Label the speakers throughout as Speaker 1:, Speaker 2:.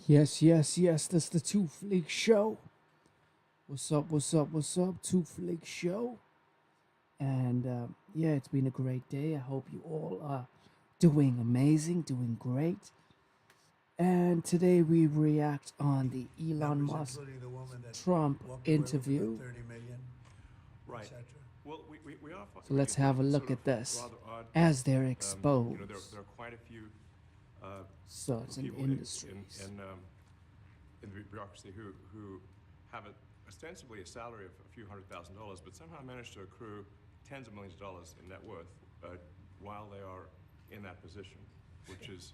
Speaker 1: Yes, yes, yes. That's the Two Fleek Show. What's up? What's up? What's up? Two Fleek Show. And yeah, it's been a great day. I hope you all are doing amazing, doing great. And today we react on the Elon
Speaker 2: Numbers
Speaker 1: Musk
Speaker 2: including the woman that
Speaker 1: Trump
Speaker 2: walked away with
Speaker 1: interview.
Speaker 2: about 30 million,
Speaker 3: Right.
Speaker 2: etc.
Speaker 3: Well, we are
Speaker 1: So let's have a
Speaker 3: it's
Speaker 1: look
Speaker 3: sort of
Speaker 1: at this
Speaker 3: rather odd.
Speaker 1: as they're
Speaker 3: There
Speaker 1: exposed
Speaker 3: are quite a few
Speaker 1: certain
Speaker 3: people
Speaker 1: industries.
Speaker 3: in the bureaucracy who have ostensibly a salary of a few $100,000, but somehow manage to accrue tens of millions of dollars in net worth while they are in that position, which is,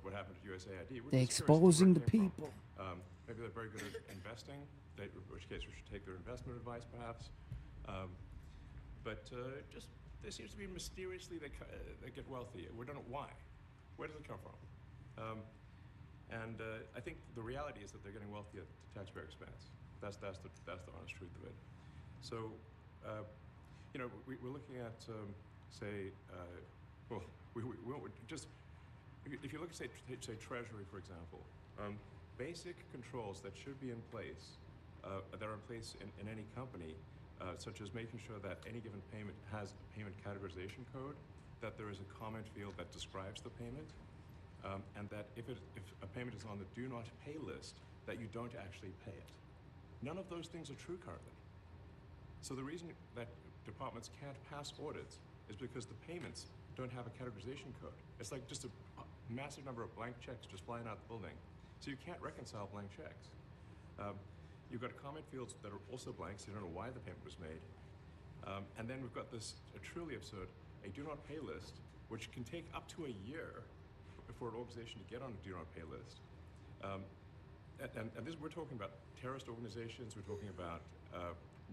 Speaker 3: what happened to USAID.
Speaker 1: They're exposing the people.
Speaker 3: Maybe they're very good at investing, in which case we should take their investment advice, perhaps. But just there seems to be mysteriously they get wealthy. We don't know why. Where does it come from? And I think the reality is that they're getting wealthy at the taxpayer expense. That's the honest truth of it. So, we're looking at say, just if you look at say Treasury, for example, basic controls that should be in place that are in place in any company, such as making sure that any given payment has a payment categorization code, that there is a comment field that describes the payment, and that if a payment is on the do not pay list, that you don't actually pay it. None of those things are true currently. So the reason that departments can't pass audits is because the payments don't have a categorization code. It's like just a massive number of blank checks just flying out the building. So you can't reconcile blank checks. You've got comment fields that are also blank, so you don't know why the payment was made. And then we've got this truly absurd, a do not pay list, which can take up to a year for an organization to get on a do not pay list. And this, we're talking about terrorist organizations, we're talking about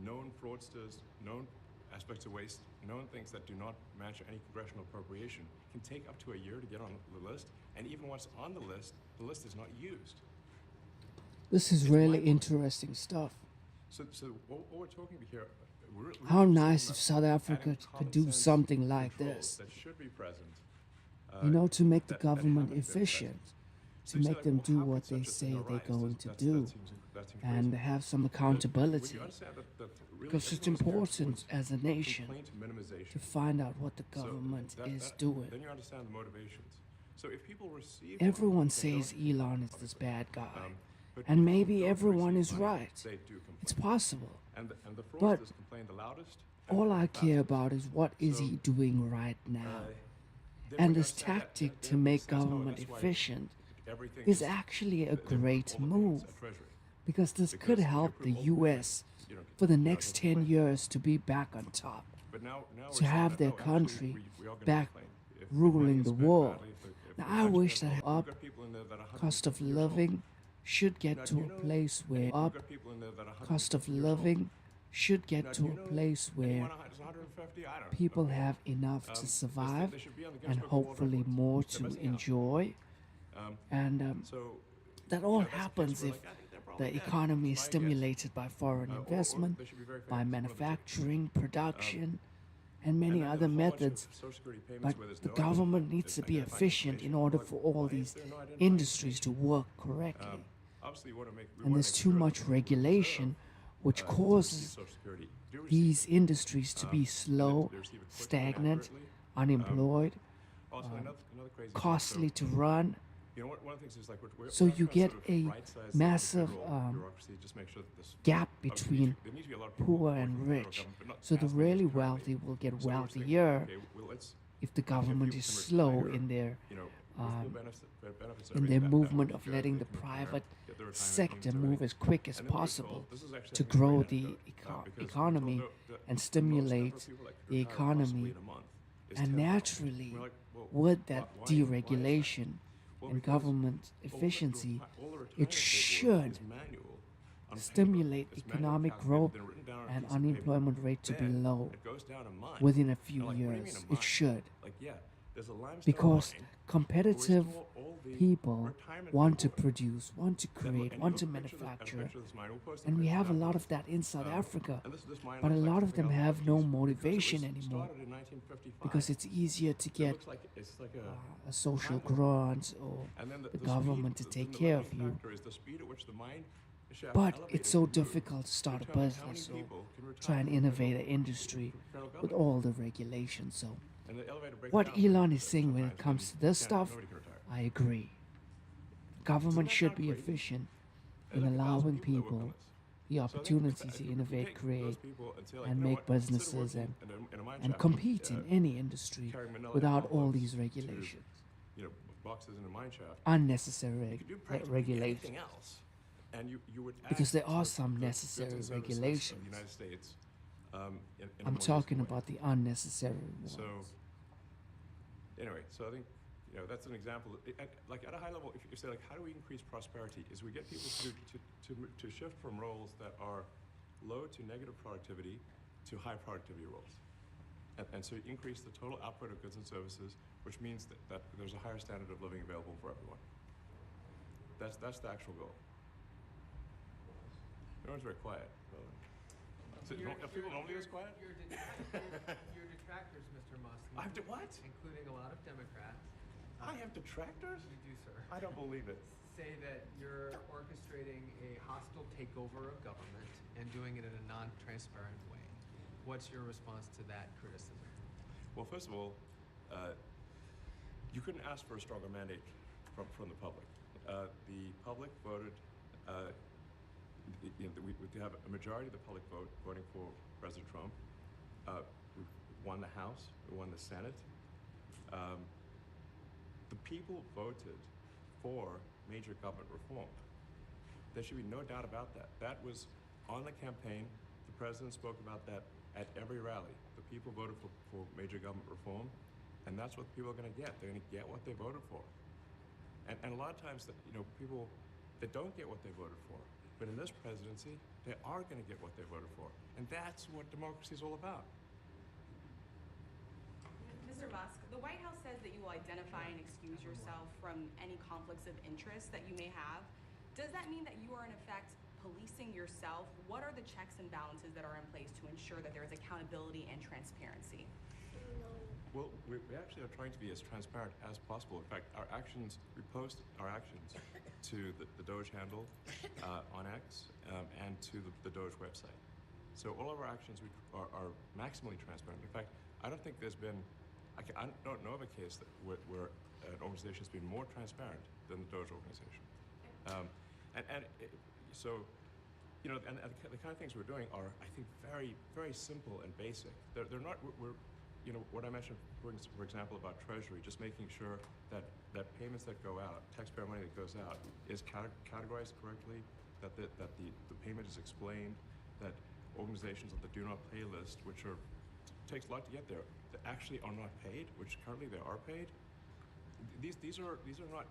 Speaker 3: known fraudsters, known aspects of waste, known things that do not match any congressional appropriation, can take up to a year to get on the list, and even once on the list is not used.
Speaker 1: This is really interesting stuff.
Speaker 3: So what we're talking about here, we're
Speaker 1: How
Speaker 3: just
Speaker 1: nice
Speaker 3: talking
Speaker 1: if South
Speaker 3: about
Speaker 1: Africa
Speaker 3: adding
Speaker 1: could
Speaker 3: common
Speaker 1: do
Speaker 3: sense
Speaker 1: something like
Speaker 3: controls
Speaker 1: this.
Speaker 3: that should be present,
Speaker 1: To make the
Speaker 3: that
Speaker 1: government
Speaker 3: haven't been
Speaker 1: efficient,
Speaker 3: So
Speaker 1: to
Speaker 3: you say,
Speaker 1: make
Speaker 3: like,
Speaker 1: them
Speaker 3: well,
Speaker 1: do
Speaker 3: how
Speaker 1: what
Speaker 3: could
Speaker 1: they
Speaker 3: such a
Speaker 1: say
Speaker 3: thing
Speaker 1: they're
Speaker 3: arise?
Speaker 1: going to
Speaker 3: That
Speaker 1: do,
Speaker 3: seems
Speaker 1: and
Speaker 3: crazy.
Speaker 1: have some
Speaker 3: Would
Speaker 1: accountability.
Speaker 3: you understand that really
Speaker 1: Because it's
Speaker 3: everyone's
Speaker 1: important
Speaker 3: towards
Speaker 1: as a nation
Speaker 3: complaint minimization.
Speaker 1: to find out what the
Speaker 3: So
Speaker 1: government is
Speaker 3: then
Speaker 1: doing.
Speaker 3: you understand the motivations. So if people receive
Speaker 1: Everyone
Speaker 3: one, they
Speaker 1: says
Speaker 3: don't
Speaker 1: Elon is this bad guy,
Speaker 3: but
Speaker 1: and
Speaker 3: people
Speaker 1: maybe
Speaker 3: who don't
Speaker 1: everyone
Speaker 3: receive
Speaker 1: is
Speaker 3: money,
Speaker 1: right.
Speaker 3: they do complain.
Speaker 1: It's possible.
Speaker 3: And the
Speaker 1: But
Speaker 3: fraudsters complain the loudest. and
Speaker 1: all
Speaker 3: the
Speaker 1: I care
Speaker 3: fastest.
Speaker 1: about is what is
Speaker 3: So,
Speaker 1: he doing right now.
Speaker 3: then
Speaker 1: And
Speaker 3: when you
Speaker 1: this
Speaker 3: understand that,
Speaker 1: tactic
Speaker 3: then
Speaker 1: to
Speaker 3: it
Speaker 1: make
Speaker 3: makes sense how
Speaker 1: government
Speaker 3: that's why
Speaker 1: efficient
Speaker 3: everything
Speaker 1: is actually a
Speaker 3: all the
Speaker 1: great
Speaker 3: payments
Speaker 1: move,
Speaker 3: at Treasury.
Speaker 1: because this
Speaker 3: Because
Speaker 1: could
Speaker 3: if you
Speaker 1: help
Speaker 3: approve
Speaker 1: the
Speaker 3: all the
Speaker 1: US
Speaker 3: payments, you don't
Speaker 1: for the
Speaker 3: get-
Speaker 1: next 10 years to be back on top,
Speaker 3: But now we're
Speaker 1: to
Speaker 3: saying
Speaker 1: have
Speaker 3: that,
Speaker 1: their
Speaker 3: no, actually,
Speaker 1: country
Speaker 3: we are gonna
Speaker 1: back
Speaker 3: complain. If
Speaker 1: ruling
Speaker 3: money is
Speaker 1: the
Speaker 3: spent
Speaker 1: world.
Speaker 3: badly, if
Speaker 1: Now
Speaker 3: the
Speaker 1: I wish
Speaker 3: taxpayer
Speaker 1: that
Speaker 3: bill-
Speaker 1: up
Speaker 3: we've got people in there that are
Speaker 1: cost of
Speaker 3: 150 years old.
Speaker 1: living should
Speaker 3: Now,
Speaker 1: get
Speaker 3: do
Speaker 1: to
Speaker 3: you
Speaker 1: a
Speaker 3: know-
Speaker 1: place where
Speaker 3: we've
Speaker 1: up
Speaker 3: got people in there that are
Speaker 1: cost of
Speaker 3: 150 years old.
Speaker 1: living should
Speaker 3: Now,
Speaker 1: get
Speaker 3: do
Speaker 1: to
Speaker 3: you
Speaker 1: a
Speaker 3: know
Speaker 1: place where
Speaker 3: anyone who's 150? I don't know.
Speaker 1: people
Speaker 3: Okay.
Speaker 1: have enough to
Speaker 3: They
Speaker 1: survive
Speaker 3: should be on the
Speaker 1: and
Speaker 3: Guinness Book of World
Speaker 1: hopefully
Speaker 3: Records.
Speaker 1: more
Speaker 3: They're
Speaker 1: to
Speaker 3: missing out.
Speaker 1: enjoy. And
Speaker 3: So
Speaker 1: that all
Speaker 3: that's the case
Speaker 1: happens
Speaker 3: where,
Speaker 1: if
Speaker 3: like, I think they're probably
Speaker 1: the
Speaker 3: dead.
Speaker 1: economy is
Speaker 3: It's my guess.
Speaker 1: stimulated by foreign
Speaker 3: Or
Speaker 1: investment,
Speaker 3: they should be very
Speaker 1: by
Speaker 3: famous, one of the two.
Speaker 1: manufacturing, production, and
Speaker 3: And
Speaker 1: many
Speaker 3: then there's
Speaker 1: other
Speaker 3: a whole bunch of
Speaker 1: methods.
Speaker 3: Social Security payments
Speaker 1: But
Speaker 3: where there's
Speaker 1: the
Speaker 3: no
Speaker 1: government needs to be
Speaker 3: identifying
Speaker 1: efficient in
Speaker 3: information.
Speaker 1: order
Speaker 3: Like,
Speaker 1: for all
Speaker 3: why is
Speaker 1: these
Speaker 3: there no identifying
Speaker 1: industries to
Speaker 3: information?
Speaker 1: work correctly.
Speaker 3: Obviously, we want to make. We
Speaker 1: And
Speaker 3: want
Speaker 1: there's
Speaker 3: to make
Speaker 1: too
Speaker 3: sure
Speaker 1: much
Speaker 3: that people who
Speaker 1: regulation,
Speaker 3: deserve,
Speaker 1: which
Speaker 3: to receive
Speaker 1: causes
Speaker 3: Social Security do receive
Speaker 1: these
Speaker 3: it.
Speaker 1: industries to be
Speaker 3: And
Speaker 1: slow,
Speaker 3: they receive it quickly and
Speaker 1: stagnant,
Speaker 3: accurately.
Speaker 1: unemployed,
Speaker 3: Also, another crazy thing.
Speaker 1: costly
Speaker 3: So,
Speaker 1: to run.
Speaker 3: one of the things is like
Speaker 1: So
Speaker 3: we're
Speaker 1: you
Speaker 3: trying to
Speaker 1: get
Speaker 3: sort of
Speaker 1: a
Speaker 3: right-size the
Speaker 1: massive,
Speaker 3: federal bureaucracy, just make sure that this
Speaker 1: gap
Speaker 3: obviously
Speaker 1: between
Speaker 3: there needs to be a lot of people
Speaker 1: poor
Speaker 3: working
Speaker 1: and
Speaker 3: for the federal
Speaker 1: rich.
Speaker 3: government, but not
Speaker 1: So the
Speaker 3: as many as
Speaker 1: really
Speaker 3: currently.
Speaker 1: wealthy will get
Speaker 3: So we're saying,
Speaker 1: wealthier
Speaker 3: okay, well, let's
Speaker 1: if the
Speaker 3: give
Speaker 1: government
Speaker 3: people
Speaker 1: is
Speaker 3: some
Speaker 1: slow
Speaker 3: retire,
Speaker 1: in their
Speaker 3: you know, with
Speaker 1: um,
Speaker 3: full benefits and
Speaker 1: in their
Speaker 3: everything, that
Speaker 1: movement
Speaker 3: would
Speaker 1: of
Speaker 3: be good.
Speaker 1: letting
Speaker 3: They
Speaker 1: the
Speaker 3: can retire,
Speaker 1: private
Speaker 3: get their retirement
Speaker 1: sector
Speaker 3: payments and
Speaker 1: move
Speaker 3: everything.
Speaker 1: as quick as
Speaker 3: And then we're
Speaker 1: possible
Speaker 3: told this is actually
Speaker 1: to
Speaker 3: a great
Speaker 1: grow the
Speaker 3: anecdote, because we're told
Speaker 1: economy
Speaker 3: that
Speaker 1: and
Speaker 3: most
Speaker 1: stimulate
Speaker 3: number of people that could
Speaker 1: the
Speaker 3: retire possibly
Speaker 1: economy.
Speaker 3: in a month is
Speaker 1: And
Speaker 3: 10,000.
Speaker 1: naturally,
Speaker 3: We're like, well,
Speaker 1: with that
Speaker 3: why is that?
Speaker 1: deregulation
Speaker 3: Well,
Speaker 1: and
Speaker 3: because
Speaker 1: government
Speaker 3: all the
Speaker 1: efficiency,
Speaker 3: retirement
Speaker 1: it
Speaker 3: paperwork
Speaker 1: should
Speaker 3: is manual on paper.
Speaker 1: stimulate
Speaker 3: It's manually
Speaker 1: economic
Speaker 3: calculated,
Speaker 1: growth
Speaker 3: then written down on a
Speaker 1: and
Speaker 3: piece of paper.
Speaker 1: unemployment rate to be
Speaker 3: Then
Speaker 1: low
Speaker 3: it goes down a month.
Speaker 1: within a
Speaker 3: And
Speaker 1: few
Speaker 3: like, what do you mean
Speaker 1: years.
Speaker 3: a
Speaker 1: It
Speaker 3: month?
Speaker 1: should.
Speaker 3: Like, yeah, There's a limestone
Speaker 1: because
Speaker 3: mine where we
Speaker 1: competitive
Speaker 3: store all the
Speaker 1: people
Speaker 3: retirement
Speaker 1: want to
Speaker 3: paperwork.
Speaker 1: produce, want to create,
Speaker 3: And you
Speaker 1: want
Speaker 3: look
Speaker 1: to
Speaker 3: at a
Speaker 1: manufacture,
Speaker 3: picture of this mine. We'll post a
Speaker 1: and we
Speaker 3: picture
Speaker 1: have a
Speaker 3: down
Speaker 1: lot
Speaker 3: below.
Speaker 1: of that in South Africa.
Speaker 3: And this mine
Speaker 1: But a
Speaker 3: looks like
Speaker 1: lot of
Speaker 3: something
Speaker 1: them
Speaker 3: out of the
Speaker 1: have no
Speaker 3: 50s
Speaker 1: motivation
Speaker 3: because it was
Speaker 1: anymore
Speaker 3: started in 1955.
Speaker 1: because it's easier to
Speaker 3: It
Speaker 1: get
Speaker 3: looks like it's like
Speaker 1: a social
Speaker 3: pilot.
Speaker 1: grant or
Speaker 3: And then
Speaker 1: the
Speaker 3: the
Speaker 1: government to
Speaker 3: speed,
Speaker 1: take
Speaker 3: the
Speaker 1: care of
Speaker 3: limiting
Speaker 1: you.
Speaker 3: factor is the speed at which the mine shaft
Speaker 1: But
Speaker 3: elevator
Speaker 1: it's so
Speaker 3: moves
Speaker 1: difficult to start a
Speaker 3: determines how many
Speaker 1: business or
Speaker 3: people can
Speaker 1: try
Speaker 3: retire
Speaker 1: and
Speaker 3: from
Speaker 1: innovate an
Speaker 3: federal-
Speaker 1: industry
Speaker 3: from federal
Speaker 1: with
Speaker 3: government.
Speaker 1: all the regulations. So
Speaker 3: And the elevator breaks
Speaker 1: what
Speaker 3: down
Speaker 1: Elon is saying when
Speaker 3: sometimes,
Speaker 1: it comes to
Speaker 3: and
Speaker 1: this
Speaker 3: can't-
Speaker 1: stuff,
Speaker 3: nobody can retire.
Speaker 1: I agree.
Speaker 3: Doesn't
Speaker 1: Government
Speaker 3: that
Speaker 1: should
Speaker 3: sound
Speaker 1: be
Speaker 3: crazy?
Speaker 1: efficient
Speaker 3: There's
Speaker 1: in
Speaker 3: like 1,000
Speaker 1: allowing
Speaker 3: people that work on
Speaker 1: people
Speaker 3: this.
Speaker 1: the
Speaker 3: So I think
Speaker 1: opportunity
Speaker 3: if
Speaker 1: to
Speaker 3: you
Speaker 1: innovate,
Speaker 3: take
Speaker 1: create,
Speaker 3: those people and say, like,
Speaker 1: and
Speaker 3: you know
Speaker 1: make
Speaker 3: what, instead of
Speaker 1: businesses
Speaker 3: working
Speaker 1: and,
Speaker 3: in a mine
Speaker 1: and
Speaker 3: shaft,
Speaker 1: compete in any industry
Speaker 3: carrying manila
Speaker 1: without all
Speaker 3: envelopes
Speaker 1: these
Speaker 3: to,
Speaker 1: regulations,
Speaker 3: boxes in a mine shaft,
Speaker 1: unnecessary
Speaker 3: you could do practically
Speaker 1: regulations.
Speaker 3: anything else, and you would add
Speaker 1: Because there
Speaker 3: to
Speaker 1: are
Speaker 3: the
Speaker 1: some
Speaker 3: goods and
Speaker 1: necessary
Speaker 3: services of the
Speaker 1: regulations.
Speaker 3: United States in a
Speaker 1: I'm
Speaker 3: more
Speaker 1: talking
Speaker 3: useful way.
Speaker 1: about the unnecessary ones.
Speaker 3: So anyway, so I think that's an example. Like at a high level, if you say like, how do we increase prosperity? Is we get people to shift from roles that are low to negative productivity to high productivity roles, and so you increase the total output of goods and services, which means that there's a higher standard of living available for everyone. That's the actual goal. Everyone's very quiet. So, are people normally this quiet?
Speaker 2: Your detractors, Mr. Musk,
Speaker 3: I have to what?
Speaker 2: including a lot of Democrats,
Speaker 3: I have detractors?
Speaker 2: you do, sir,
Speaker 3: I don't believe it.
Speaker 2: say that you're orchestrating a hostile takeover of government and doing it in a non-transparent way. What's your response to that criticism?
Speaker 3: Well, first of all, you couldn't ask for a stronger mandate from the public. The public voted. We have a majority of the public voting for President Trump. We won the House. We won the Senate. The people voted for major government reform. There should be no doubt about that. That was on the campaign. The president spoke about that at every rally. The people voted for major government reform, and that's what people are going to get. They're going to get what they voted for. And a lot of times, people that don't get what they voted for, but in this presidency, they are going to get what they voted for, and that's what democracy is all about.
Speaker 4: Mr. Musk, the White House says that you will identify and excuse yourself from any conflicts of interest that you may have. Does that mean that you are in effect policing yourself? What are the checks and balances that are in place to ensure that there is accountability and transparency?
Speaker 3: Well, we actually are trying to be as transparent as possible. In fact, we post our actions to the Doge handle on X and to the Doge website. So all of our actions are maximally transparent. In fact, I don't think there's been, I don't know of a case where an organization has been more transparent than the Doge organization. So, and the kind of things we're doing are, I think, very, very simple and basic. They're not, what I mentioned, for example, about Treasury, just making sure that payments that go out, taxpayer money that goes out, is categorized correctly, that the payment is explained, that organizations on the do not pay list, which takes a lot to get there, that actually are not paid, which currently they are paid. These are not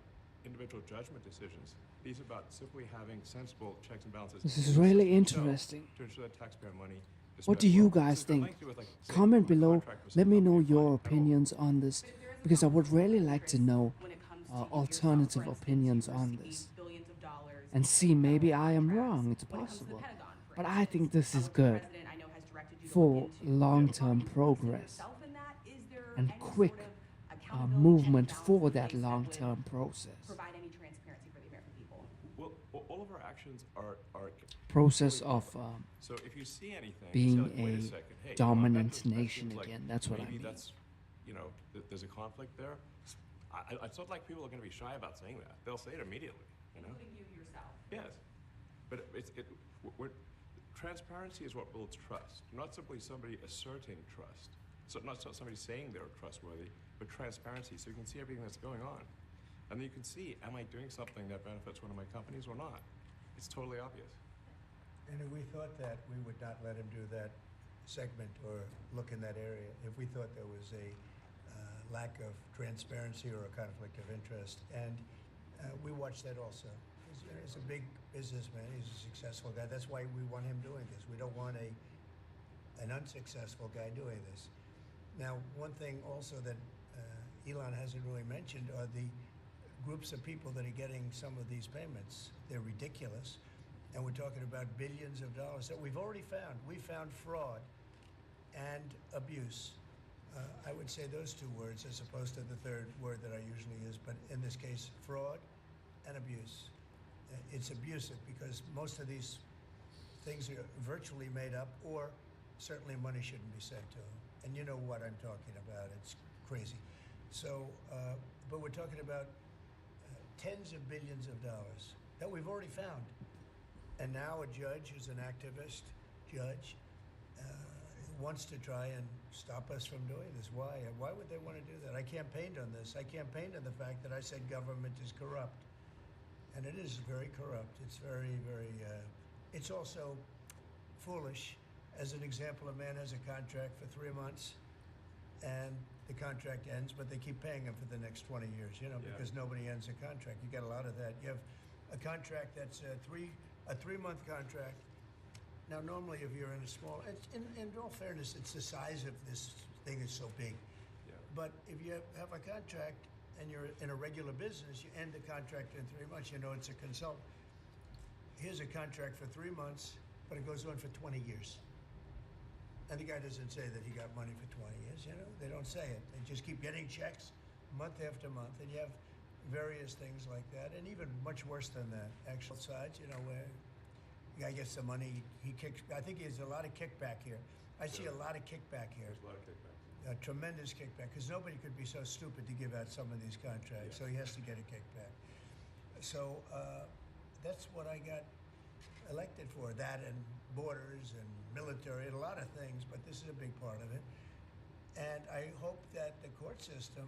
Speaker 3: individual judgment decisions. These are about simply having sensible checks and balances.
Speaker 1: This is really interesting.
Speaker 3: To ensure that taxpayer money is
Speaker 1: What
Speaker 3: spent
Speaker 1: do you
Speaker 3: well.
Speaker 1: guys
Speaker 3: This has got
Speaker 1: think?
Speaker 3: nothing to do with, like, say,
Speaker 1: Comment
Speaker 3: a
Speaker 1: below.
Speaker 3: contract with some
Speaker 1: Let me know
Speaker 3: company,
Speaker 1: your
Speaker 3: fine, at all.
Speaker 1: opinions on this,
Speaker 4: But if there is a
Speaker 1: because I would
Speaker 4: conflict of
Speaker 1: really like to
Speaker 4: interest
Speaker 1: know
Speaker 4: when it comes to you yourself,
Speaker 1: alternative
Speaker 4: for instance,
Speaker 1: opinions
Speaker 4: you
Speaker 1: on
Speaker 4: receive
Speaker 1: this.
Speaker 4: billions of dollars
Speaker 1: And
Speaker 4: in
Speaker 1: see, maybe
Speaker 4: federal
Speaker 1: I am
Speaker 4: contracts.
Speaker 1: wrong. It's
Speaker 4: When it comes to the
Speaker 1: possible.
Speaker 4: Pentagon, for
Speaker 1: But I
Speaker 4: instance,
Speaker 1: think this is
Speaker 4: the
Speaker 1: good
Speaker 4: president, I know, has directed you to
Speaker 1: for
Speaker 4: look into.
Speaker 1: long-term
Speaker 4: Are you policing
Speaker 1: progress
Speaker 4: yourself in that? Is there
Speaker 1: and
Speaker 4: any
Speaker 1: quick
Speaker 4: sort of accountability,
Speaker 1: movement
Speaker 4: checks and
Speaker 1: for
Speaker 4: balances in
Speaker 1: that
Speaker 4: place would
Speaker 1: long-term process.
Speaker 4: provide any transparency for the American people?
Speaker 3: Well, all of our actions are
Speaker 1: Process
Speaker 3: fully
Speaker 1: of
Speaker 3: public. So if you see anything,
Speaker 1: being
Speaker 3: you say, like, wait
Speaker 1: a
Speaker 3: a second, hey,
Speaker 1: dominant
Speaker 3: that
Speaker 1: nation
Speaker 3: seems like
Speaker 1: again. That's what I
Speaker 3: maybe
Speaker 1: mean.
Speaker 3: that's, there's a conflict there. It's not like people are going to be shy about saying that. They'll say it immediately.
Speaker 4: Including you yourself.
Speaker 3: Yes, but transparency is what builds trust, not simply somebody asserting trust. So not somebody saying they're trustworthy, but transparency, so you can see everything that's going on. And then you can see, am I doing something that benefits one of my companies or not? It's totally obvious.
Speaker 5: And if we thought that, we would not let him do that segment or look in that area. If we thought there was a lack of transparency or a conflict of interest. And we watch that also. He's a big businessman. He's a successful guy. That's why we want him doing this. We don't want an unsuccessful guy doing this. Now, one thing also that Elon hasn't really mentioned are the groups of people that are getting some of these payments. They're ridiculous. And we're talking about billions of dollars that we've already found. We found fraud and abuse. I would say those two words as opposed to the third word that I usually use, but in this case, fraud and abuse. It's abusive because most of these things are virtually made up, or certainly money shouldn't be sent to them. And you know what I'm talking about. It's crazy. So, but we're talking about tens of billions of dollars that we've already found. And now a judge who's an activist judge wants to try and stop us from doing this. Why? Why would they want to do that? I campaigned on this. I campaigned on the fact that I said government is corrupt. And it is very corrupt. It's very, very, it's also foolish. As an example, a man has a contract for 3 months and the contract ends, but they keep paying him for the next 20 years, you know, because nobody ends a contract. You get a lot of that. You have a contract that's a 3-month contract. Now, normally, if you're in a small, in all fairness, it's the size of this thing is so big.
Speaker 3: Yeah.
Speaker 5: But if you have a contract and you're in a regular business, you end the contract in 3 months, you know it's a consultant. Here's a contract for 3 months, but it goes on for 20 years. And the guy doesn't say that he got money for 20 years, you know? They don't say it. They just keep getting checks month after month, and you have various things like that, and even much worse than that, actual sides, you know, where the guy gets the money, he kicks, I think there's a lot of kickback here. I see a lot of kickback here.
Speaker 3: There's a lot of kickback.
Speaker 5: A tremendous kickback, because nobody could be so stupid to give out some of these contracts, so he has to get a kickback. So that's what I got elected for, that and borders and military and a lot of things, but this is a big part of it. And I hope that the court system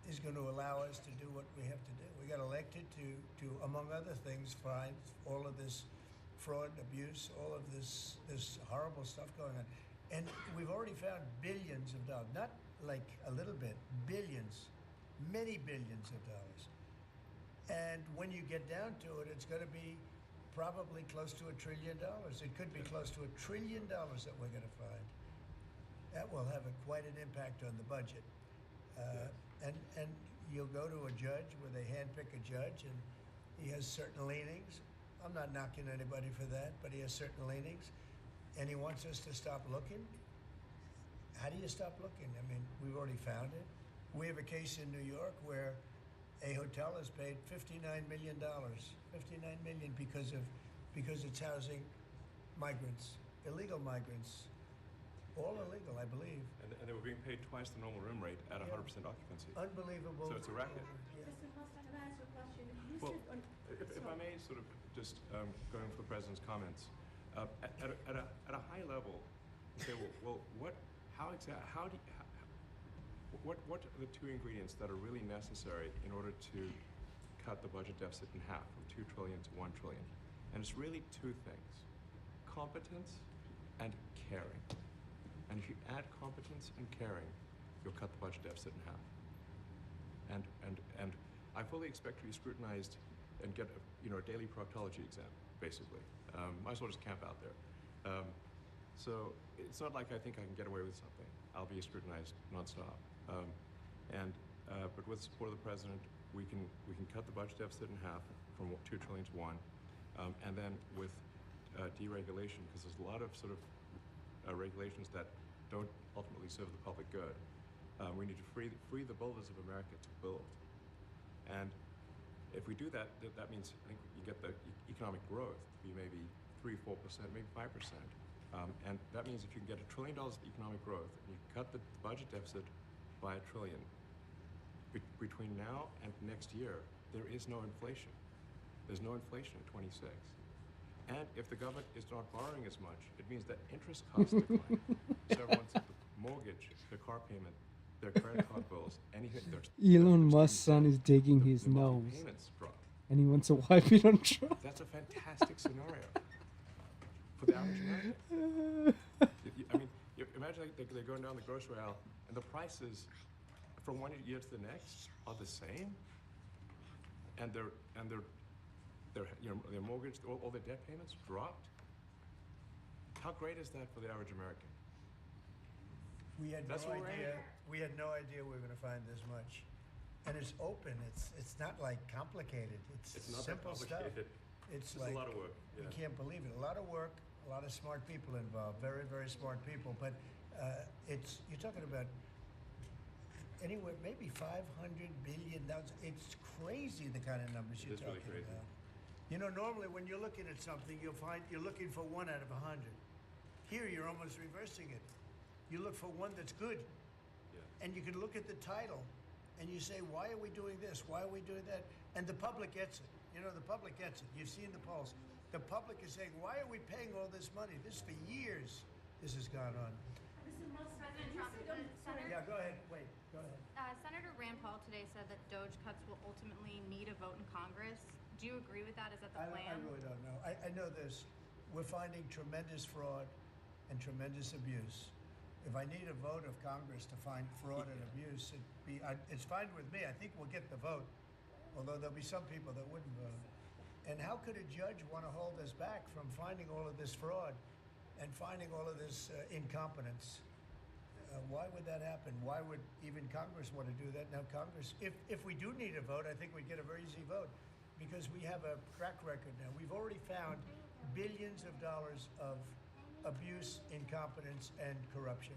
Speaker 5: is going to allow us to do what we have to do. We got elected to among other things, find all of this fraud, abuse, all of this horrible stuff going on. And we've already found billions of dollars, not like a little bit, billions, many billions of dollars. And when you get down to it, it's going to be probably close to $1 trillion. It could be close to $1 trillion that we're going to find. That will have quite an impact on the budget. And you'll go to a judge where they handpick a judge, and he has certain leanings. I'm not knocking anybody for that, but he has certain leanings, and he wants us to stop looking. How do you stop looking? I mean, we've already found it. We have a case in New York where a hotel has paid $59 million, $59 million because it's housing migrants, illegal migrants, all illegal, I believe.
Speaker 3: And they were being paid twice the normal room rate at 100% occupancy.
Speaker 5: Unbelievable.
Speaker 3: So it's a racket.
Speaker 5: Yeah.
Speaker 6: Mr. Costa, can I ask you a question? You
Speaker 3: Well,
Speaker 6: said
Speaker 3: if I may sort of just going for the President's comments, at a high level, say, well, what are the two ingredients that are really necessary in order to cut the budget deficit in half from 2 trillion to 1 trillion? And it's really two things: competence and caring. And if you add competence and caring, you'll cut the budget deficit in half. And I fully expect to be scrutinized and get a daily proctology exam, basically. Might as well just camp out there. So it's not like I think I can get away with something. I'll be scrutinized nonstop. But with the support of the President, we can cut the budget deficit in half from 2 trillion to 1, and then with deregulation, because there's a lot of sort of regulations that don't ultimately serve the public good. We need to free the builders of America to build. And if we do that, that means I think you get the economic growth to be maybe 3-4%, maybe 5%. And that means if you can get $1 trillion of economic growth and you cut the budget deficit by $1 trillion, between now and next year, there is no inflation. There's no inflation in 26. And if the government is not borrowing as much, it means that interest costs decline. So everyone's mortgage, their car payment, their credit card bills, anything.
Speaker 1: Elon Musk's son is digging his
Speaker 3: the monthly
Speaker 1: nose,
Speaker 3: payments drop.
Speaker 1: and he wants to wipe it on Trump.
Speaker 3: That's a fantastic scenario for the average American. I mean, imagine they're going down the grocery aisle, and the prices from one year to the next are the same, and their mortgage, all their debt payments dropped. How great is that for the average American?
Speaker 5: We had
Speaker 3: That's
Speaker 5: no
Speaker 3: what we're
Speaker 5: idea.
Speaker 3: aiming
Speaker 5: We had no idea we were going to find this much, and it's open. It's not like complicated. It's
Speaker 3: not that
Speaker 5: simple stuff.
Speaker 3: complicated.
Speaker 5: It's
Speaker 3: It's
Speaker 5: like
Speaker 3: a lot of work.
Speaker 5: you
Speaker 3: Yeah.
Speaker 5: can't believe it. A lot of work, a lot of smart people involved. Very, very smart people. But you're talking about anywhere maybe 500 billion dollars. It's crazy the kind of numbers you're
Speaker 3: is really
Speaker 5: talking
Speaker 3: crazy.
Speaker 5: about. You know, normally when you're looking at something, you'll find you're looking for 1 out of 100. Here, you're almost reversing it. You look for one that's good,
Speaker 3: Yeah.
Speaker 5: and you can look at the title, and you say, "Why are we doing this? Why are we doing that?" And the public gets it. You know, the public gets it. You've seen the polls. The public is saying, "Why are we paying all this money? This for years. This has gone on."
Speaker 6: Mr. Musk,
Speaker 7: President
Speaker 6: you
Speaker 7: Trump,
Speaker 6: said on-
Speaker 7: Senator,
Speaker 5: Yeah, go ahead. Wait, go ahead.
Speaker 7: Senator Rand Paul today said that Doge cuts will ultimately need a vote in Congress. Do you agree with that? Is that the
Speaker 5: I
Speaker 7: plan?
Speaker 5: really don't know. I know this. We're finding tremendous fraud and tremendous abuse. If I need a vote of Congress to find fraud and abuse, it's fine with me. I think we'll get the vote, although there'll be some people that wouldn't vote. And how could a judge want to hold us back from finding all of this fraud and finding all of this incompetence? Why would that happen? Why would even Congress want to do that? Now, Congress, if we do need a vote, I think we'd get a very easy vote because we have a track record now. We've already found billions of dollars of abuse, incompetence, and corruption.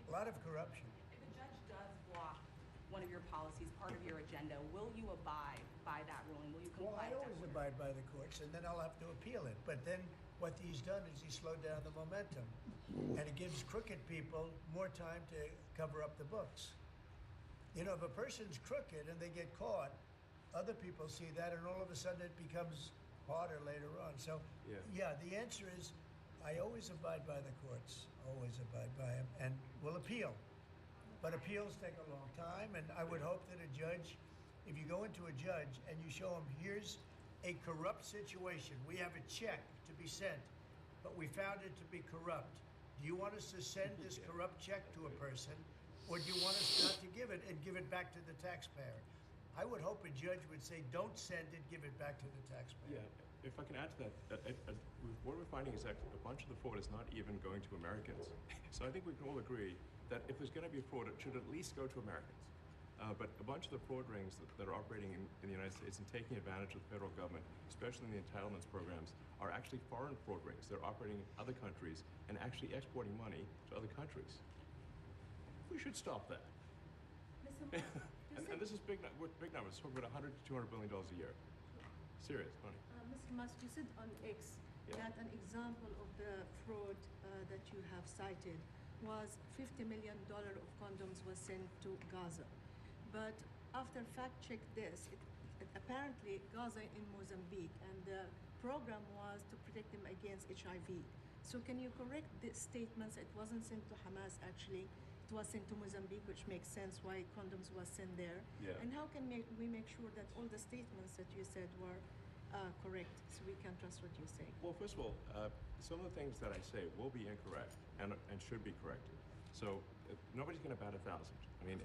Speaker 5: A lot of corruption.
Speaker 4: If the judge does block one of your policies, part of your agenda, will you abide by that ruling? Will you
Speaker 5: Well,
Speaker 4: comply?
Speaker 5: I always abide by the courts, and then I'll have to appeal it. But then what he's done is he slowed down the momentum, and it gives crooked people more time to cover up the books. You know, if a person's crooked and they get caught, other people see that, and all of a sudden it becomes harder later on. So, yeah, the answer is I always abide by the courts, always abide by them, and will appeal. But appeals take a long time, and I would hope that a judge, if you go into a judge and you show him, here's a corrupt situation, we have a check to be sent, but we found it to be corrupt. Do you want us to send this corrupt check to a person, or do you want us not to give it and give it back to the taxpayer? I would hope a judge would say, don't send it, give it back to the taxpayer.
Speaker 3: Yeah, if I can add to that, what we're finding is that a bunch of the fraud is not even going to Americans. So I think we can all agree that if there's going to be fraud, it should at least go to Americans. But a bunch of the fraud rings that are operating in the United States and taking advantage of the federal government, especially in the entitlements programs, are actually foreign fraud rings. They're operating in other countries and actually exporting money to other countries. We should stop that.
Speaker 6: Mr. Musk,
Speaker 3: And this is big numbers. Talking about $100 to $200 billion a year. Serious money.
Speaker 6: Mr. Musk, you said on X
Speaker 3: Yeah.
Speaker 6: that an example of the fraud that you have cited was $50 million of condoms was sent to Gaza. But after fact-check this, apparently Gaza in Mozambique, and the program was to protect them against HIV. So can you correct the statements? It wasn't sent to Hamas actually. It was sent to Mozambique, which makes sense why condoms was sent there.
Speaker 3: Yeah.
Speaker 6: And how can we make sure that all the statements that you said were correct, so we can trust what you say?
Speaker 3: Well, first of all, some of the things that I say will be incorrect and should be corrected. So nobody's going to bat 1,000. I mean,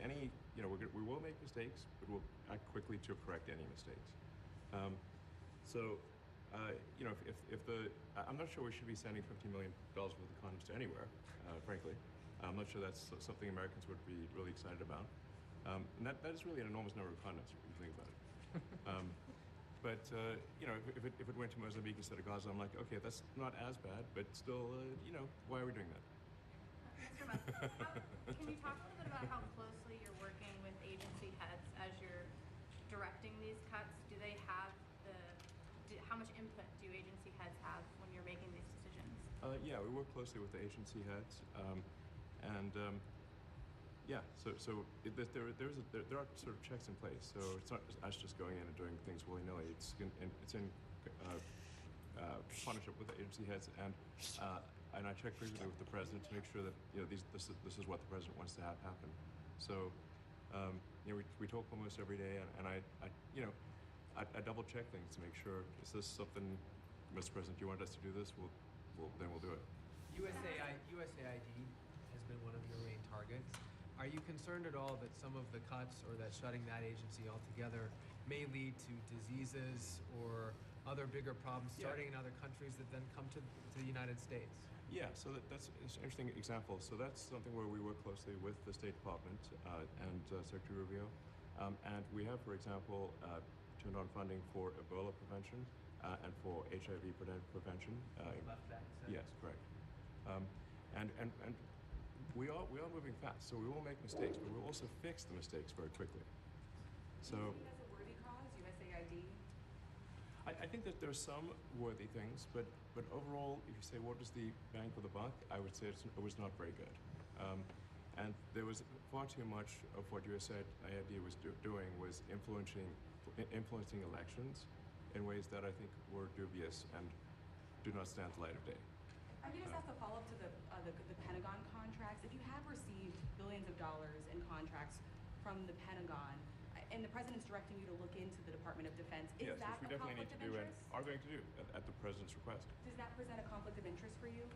Speaker 3: we will make mistakes, but we'll act quickly to correct any mistakes. I'm not sure we should be sending $50 million worth of condoms to anywhere, frankly. I'm not sure that's something Americans would be really excited about. And that is really an enormous number of condoms, if you think about it. If it went to Mozambique instead of Gaza, I'm like, okay, that's not as bad, but still, why are we doing that?
Speaker 7: Mr. Musk, can you talk a little bit about how closely you're working with agency heads as you're directing these cuts? Do they have how much input do agency heads have when you're making these decisions?
Speaker 3: Yeah, we work closely with the agency heads, there are sort of checks in place. So it's not just us just going in and doing things willy-nilly. It's in partnership with the agency heads, and I check frequently with the president to make sure that this is what the president wants to have happen. So we talk almost every day, and I double check things to make sure, is this something, Mr. President, do you want us to do this? Then we'll do it.
Speaker 2: USAID has been one of your main targets. Are you concerned at all that some of the cuts or that shutting that agency altogether may lead to diseases or other bigger problems
Speaker 3: Yeah.
Speaker 2: starting in other countries that then come to the United States?
Speaker 3: Yeah, so that's an interesting example. So that's something where we work closely with the State Department and Secretary Rubio. And we have, for example, turned on funding for Ebola prevention and for HIV prevention.
Speaker 2: Left that, you said?
Speaker 3: Yes, correct. And we are moving fast, so we will make mistakes, but we'll also fix the mistakes very quickly. So
Speaker 4: Do you see it as a worthy cause, USAID?
Speaker 3: I think that there are some worthy things, but overall, if you say what was the bang for the buck, I would say it was not very good. And there was far too much of what USAID was doing was influencing elections in ways that I think were dubious and do not stand the light of day.
Speaker 4: I can just ask a follow-up to the Pentagon contracts. If you have received billions of dollars in contracts from the Pentagon, and the president's directing you to look into the Department of Defense, is
Speaker 3: Yes,
Speaker 4: that
Speaker 3: which we
Speaker 4: a
Speaker 3: definitely need
Speaker 4: conflict
Speaker 3: to
Speaker 4: of
Speaker 3: do and
Speaker 4: interest?
Speaker 3: are going to do at the president's request.
Speaker 4: Does that present a conflict of interest for you?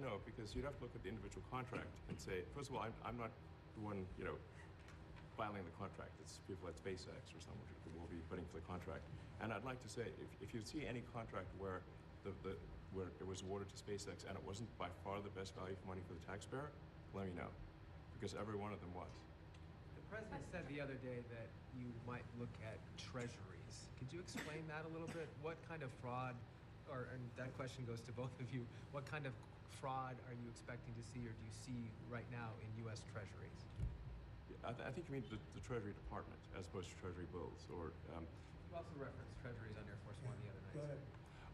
Speaker 3: No, because you'd have to look at the individual contract and say, first of all, I'm not the one, filing the contract. It's people at SpaceX or someone who will be putting for the contract. And I'd like to say, if you see any contract where where it was awarded to SpaceX and it wasn't by far the best value for money for the taxpayer, let me know, because every one of them was.
Speaker 2: The president said the other day that you might look at treasuries. Could you explain that a little bit? What kind of fraud, and that question goes to both of you, what kind of fraud are you expecting to see or do you see right now in U.S. treasuries?
Speaker 3: I think you mean the Treasury Department as opposed to Treasury bills, or.
Speaker 2: You also referenced treasuries on Air Force One the other night.
Speaker 5: Go ahead.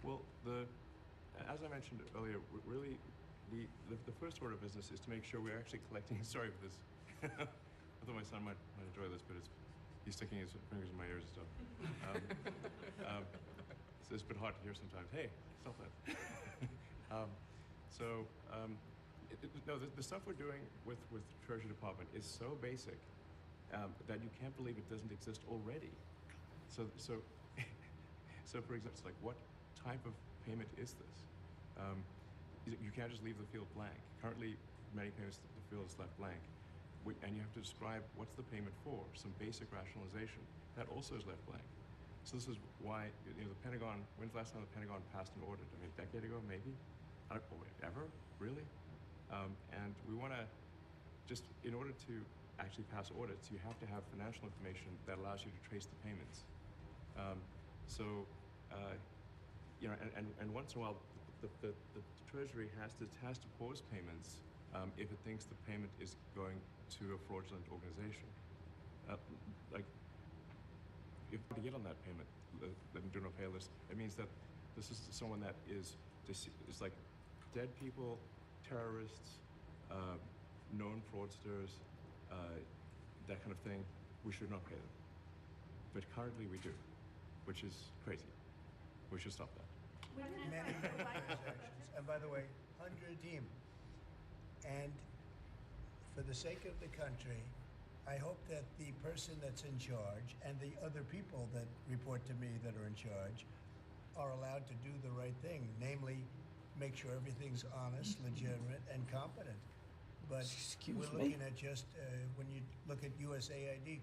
Speaker 3: Well, as I mentioned earlier, really, the first order of business is to make sure we're actually collecting. Sorry for this. I thought my son might enjoy this, but he's sticking his fingers in my ears and stuff. So it's a bit hard to hear sometimes. Hey, stop that. No, the stuff we're doing with the Treasury Department is so basic that you can't believe it doesn't exist already. So for example, it's like, what type of payment is this? You can't just leave the field blank. Currently, many payments, the field is left blank. And you have to describe what's the payment for, some basic rationalization. That also is left blank. So this is why, the Pentagon, when's the last time the Pentagon passed an audit? I mean, a decade ago, maybe? Ever? Really? And we want to, just in order to actually pass audits, you have to have financial information that allows you to trace the payments. And once in a while, the Treasury has to pause payments if it thinks the payment is going to a fraudulent organization. Like, if to get on that payment, the do not pay list, it means that this is someone that is like dead people, terrorists, known fraudsters, that kind of thing. We should not pay them. But currently we do, which is crazy. We should stop that.
Speaker 5: Many transactions. And by the way, 100 team. And for the sake of the country, I hope that the person that's in charge and the other people that report to me that are in charge are allowed to do the right thing, namely make sure everything's honest, legitimate, and competent. But we're looking at just, when you look at USAID,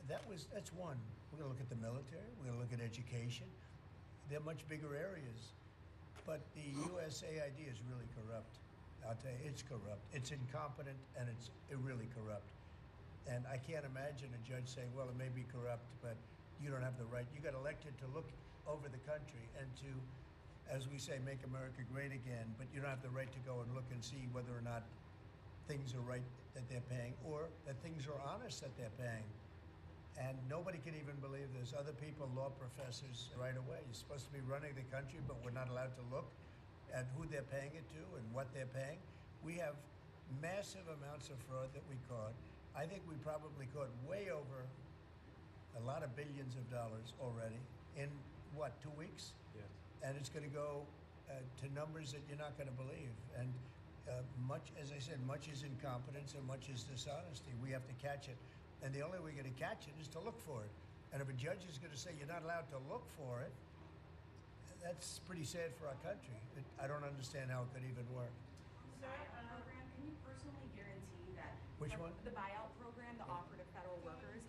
Speaker 5: that's one. We're going to look at the military, we're going to look at education. They're much bigger areas. But the USAID is really corrupt. I'll tell you, it's corrupt. It's incompetent, and it's really corrupt. And I can't imagine a judge saying, well, it may be corrupt, but you don't have the right. You got elected to look over the country and to, as we say, make America great again, but you don't have the right to go and look and see whether or not things are right that they're paying or that things are honest that they're paying. And nobody can even believe there's other people, law professors, right away. You're supposed to be running the country, but we're not allowed to look at who they're paying it to and what they're paying. We have massive amounts of fraud that we caught. I think we probably caught way over a lot of billions of dollars already in, 2 weeks?
Speaker 3: Yes.
Speaker 5: And it's going to go to numbers that you're not going to believe. And much, as I said, much is incompetence and much is dishonesty. We have to catch it. And the only way we're going to catch it is to look for it. And if a judge is going to say you're not allowed to look for it, that's pretty sad for our country. I don't understand how it could even work.
Speaker 4: Program, can you personally guarantee that
Speaker 5: Which one?
Speaker 4: the buyout program, the offer to federal workers,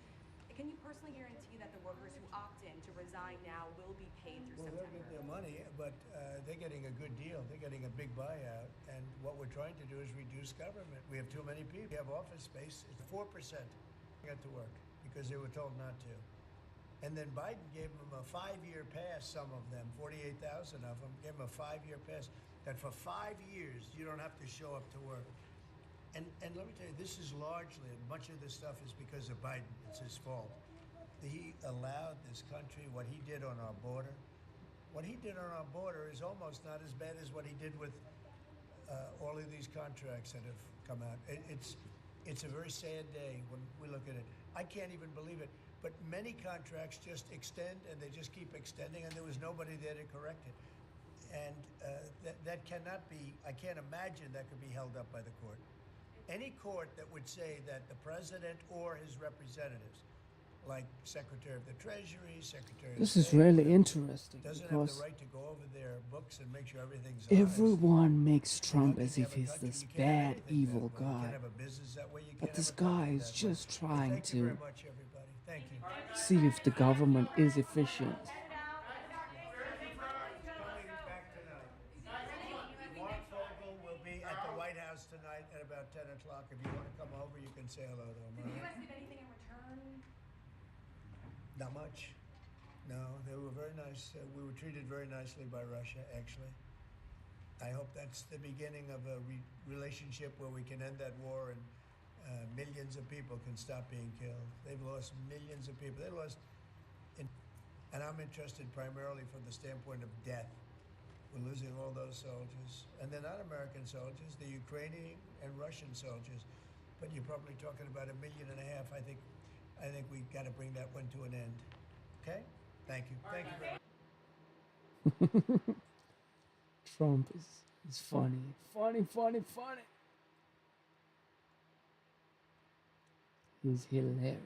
Speaker 4: Can you personally guarantee that the workers who opt in to resign now will be paid through
Speaker 5: Well, they'll get
Speaker 4: September?
Speaker 5: their money, but they're getting a good deal. They're getting a big buyout, and what we're trying to do is reduce government. We have too many people. We have office space. It's 4% got to work because they were told not to. And then Biden gave them a 5-year pass, some of them, 48,000 of them, gave them a 5-year pass that for 5 years you don't have to show up to work. And let me tell you, this is largely, much of this stuff is because of Biden. It's his fault. He allowed this country, what he did on our border. What he did on our border is almost not as bad as what he did with all of these contracts that have come out. It's a very sad day when we look at it. I can't even believe it. But many contracts just extend and they just keep extending, and there was nobody there to correct it. And that cannot be, I can't imagine that could be held up by the court. Any court that would say that the president or his representatives, like Secretary of the Treasury, Secretary of
Speaker 1: This
Speaker 5: State,
Speaker 1: is really
Speaker 5: whatever,
Speaker 1: interesting
Speaker 5: doesn't have
Speaker 1: because
Speaker 5: the right to go over their books and make sure everything's honest.
Speaker 1: everyone makes
Speaker 5: How
Speaker 1: Trump
Speaker 5: can
Speaker 1: as
Speaker 5: you
Speaker 1: if
Speaker 5: have a
Speaker 1: he's
Speaker 5: country?
Speaker 1: this
Speaker 5: You can't have
Speaker 1: bad,
Speaker 5: anything
Speaker 1: evil
Speaker 5: that way. You
Speaker 1: guy.
Speaker 5: can't have a business that way. You
Speaker 1: But
Speaker 5: can't
Speaker 1: this
Speaker 5: have a country
Speaker 1: guy is
Speaker 5: that way.
Speaker 1: just
Speaker 5: Hey,
Speaker 1: trying
Speaker 5: thank you very
Speaker 1: to
Speaker 5: much, everybody. Thank you.
Speaker 1: see if the government is efficient.
Speaker 5: Coming back tonight. Mark Vogel will be at the White House tonight at about 10 o'clock. If you want to come over, you can say hello to him.
Speaker 4: Did
Speaker 5: all
Speaker 4: you
Speaker 5: right?
Speaker 4: guys get anything in return?
Speaker 5: Not much. No, they were very nice. We were treated very nicely by Russia, actually. I hope that's the beginning of a relationship where we can end that war and millions of people can stop being killed. They've lost millions of people. They lost, and I'm interested primarily from the standpoint of death. We're losing all those soldiers, and they're not American soldiers. They're Ukrainian and Russian soldiers. But you're probably talking about 1.5 million. I think we've got to bring that one to an end. Okay? Thank you. Thank you very much.
Speaker 1: Trump is funny. Funny. He's hilarious.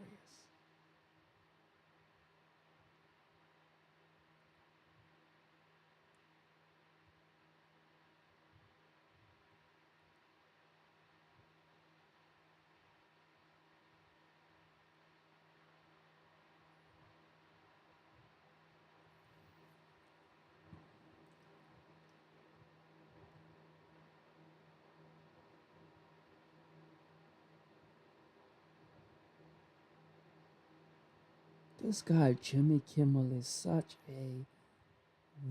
Speaker 1: This guy, Jimmy Kimmel, is such a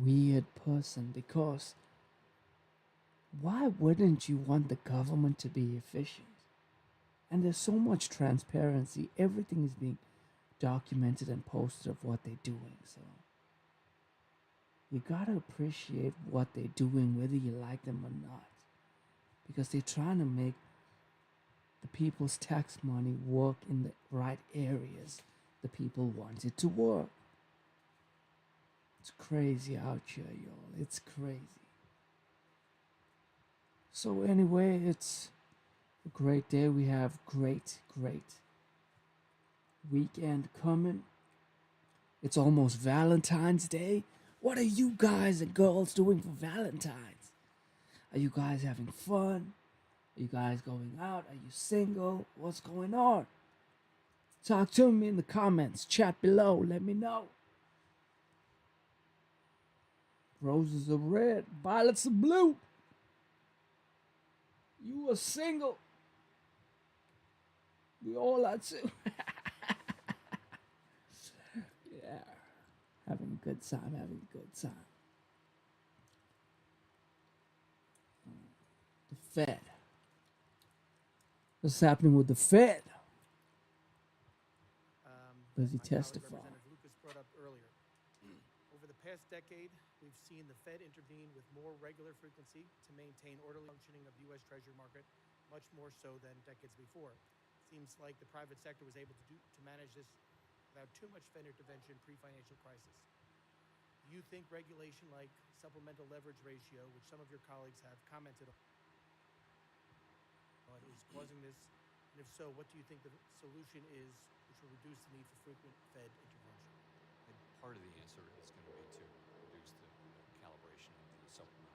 Speaker 1: weird person because why wouldn't you want the government to be efficient? And there's so much transparency. Everything is being documented and posted of what they're doing. So you gotta appreciate what they're doing, whether you like them or not. Because they're trying to make the people's tax money work in the right areas the people want it to work. It's crazy out here, y'all. It's crazy. So anyway, it's a great day. We have great weekend coming. It's almost Valentine's Day. What are you guys and girls doing for Valentine's? Are you guys having fun? Are you guys going out? Are you single? What's going on? Talk to me in the comments. Chat below. Let me know. Roses are red. Violets are blue. You are single. We all are too. Yeah. Having a good time. The Fed. What's happening with the Fed? Does he
Speaker 8: my colleague,
Speaker 1: testify?
Speaker 8: Representative Lucas brought up earlier. Over the past decade, we've seen the Fed intervene with more regular frequency to maintain orderly functioning of the U.S. Treasury market, much more so than decades before. Seems like the private sector was able to manage this without too much Fed intervention pre-financial crisis. Do you think regulation like supplemental leverage ratio, which some of your colleagues have commented on, is causing this? And if so, what do you think the solution is which will reduce the need for frequent Fed intervention?
Speaker 9: And part of the answer is going to be to reduce the calibration of the supplemental